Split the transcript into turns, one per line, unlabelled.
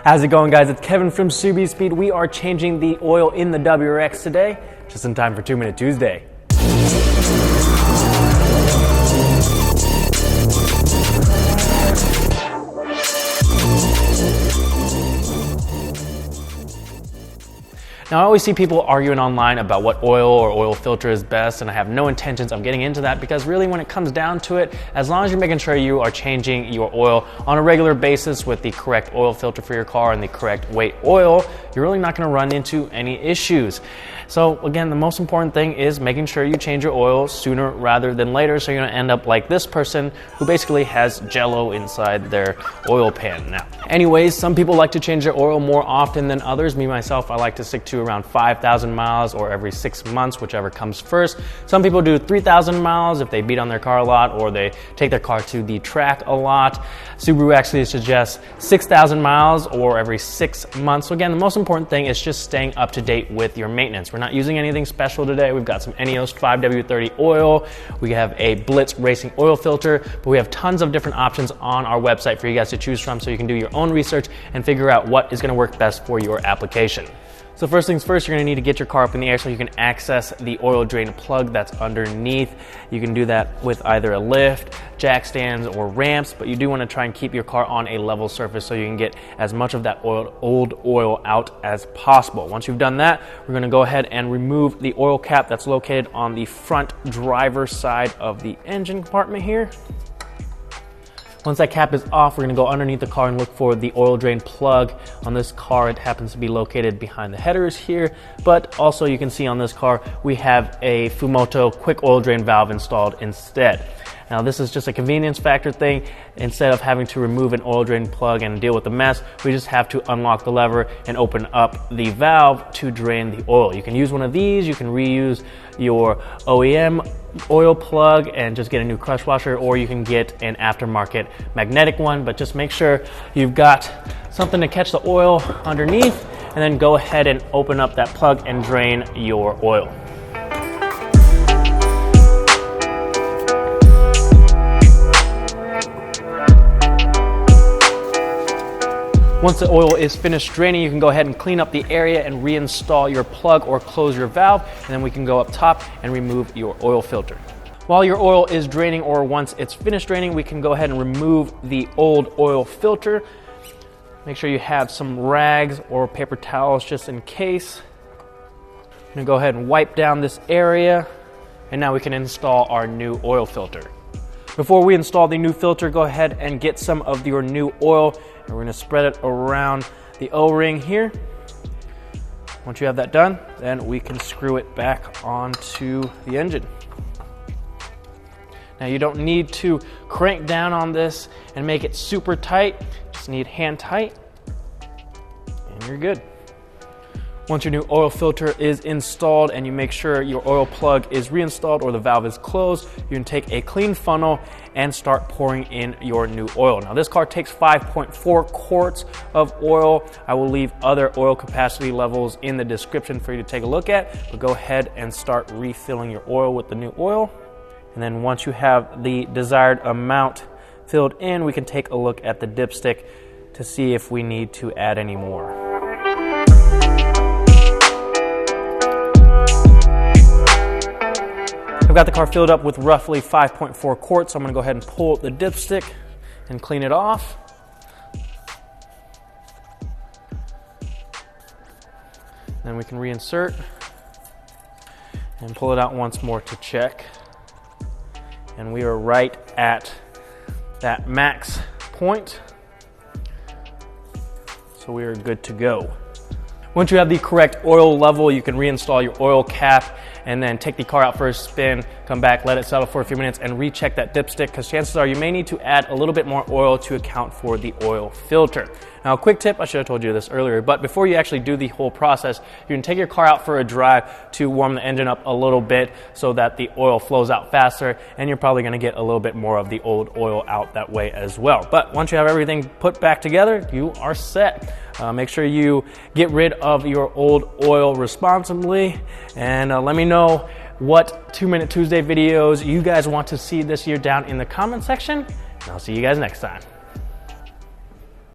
How's it going, guys? It's Kevin from SubiSpeed. We are changing the oil in the WRX today, just in time for 2 Minute Tuesday. Now, I always see people arguing online about what oil or oil filter is best, and I have no intentions of getting into that because really when it comes down to it, as long as you're making sure you are changing your oil on a regular basis with the correct oil filter for your car and the correct weight oil, you're really not going to run into any issues. So again, the most important thing is making sure you change your oil sooner rather than later, so you're going to end up like this person who basically has jello inside their oil pan. Now, anyways, some people like to change their oil more often than others. Me, myself, I like to stick to around 5,000 miles or every 6 months, whichever comes first. Some people do 3,000 miles if they beat on their car a lot or they take their car to the track a lot. Subaru actually suggests 6,000 miles or every 6 months. So again, the most important thing is just staying up to date with your maintenance. We're not using anything special today. We've got some Eneos 5W30 oil. We have a Blitz Racing oil filter, but we have tons of different options on our website for you guys to choose from, so you can do your own research and figure out what is going to work best for your application. So first things first, you're going to need to get your car up in the air so you can access the oil drain plug that's underneath. You can do that with either a lift, jack stands, or ramps, but you do want to try and keep your car on a level surface so you can get as much of that old oil out as possible. Once you've done that, we're going to go ahead and remove the oil cap that's located on the front driver's side of the engine compartment here. Once that cap is off, we're going to go underneath the car and look for the oil drain plug. On this car, it happens to be located behind the headers here, but also you can see on this car, we have a Fumoto quick oil drain valve installed instead. Now, this is just a convenience factor thing. Instead of having to remove an oil drain plug and deal with the mess, we just have to unlock the lever and open up the valve to drain the oil. You can use one of these, you can reuse your OEM oil plug and just get a new crush washer, or you can get an aftermarket magnetic one, but just make sure you've got something to catch the oil underneath, and then go ahead and open up that plug and drain your oil. Once the oil is finished draining, you can go ahead and clean up the area and reinstall your plug or close your valve, and then we can go up top and remove your oil filter. While your oil is draining, or once it's finished draining, we can go ahead and remove the old oil filter. Make sure you have some rags or paper towels just in case. I'm gonna go ahead and wipe down this area, and now we can install our new oil filter. Before we install the new filter, go ahead and get some of your new oil, and we're going to spread it around the O-ring here. Once you have that done, then we can screw it back onto the engine. Now, you don't need to crank down on this and make it super tight. Just need hand tight, and you're good. Once your new oil filter is installed and you make sure your oil plug is reinstalled or the valve is closed, you can take a clean funnel and start pouring in your new oil. Now, this car takes 5.4 quarts of oil. I will leave other oil capacity levels in the description for you to take a look at, but go ahead and start refilling your oil with the new oil. And then once you have the desired amount filled in, we can take a look at the dipstick to see if we need to add any more. I've got the car filled up with roughly 5.4 quarts, so I'm going to go ahead and pull the dipstick and clean it off. Then we can reinsert and pull it out once more to check. And we are right at that max point, so we are good to go. Once you have the correct oil level, you can reinstall your oil cap and then take the car out for a spin, come back, let it settle for a few minutes, and recheck that dipstick, because chances are you may need to add a little bit more oil to account for the oil filter. Now, a quick tip, I should have told you this earlier, but before you actually do the whole process, you can take your car out for a drive to warm the engine up a little bit so that the oil flows out faster, and you're probably going to get a little bit more of the old oil out that way as well. But once you have everything put back together, you are set. Make sure you get rid of your old oil responsibly, and let me know what 2 Minute Tuesday videos you guys want to see this year down in the comment section, and I'll see you guys next time.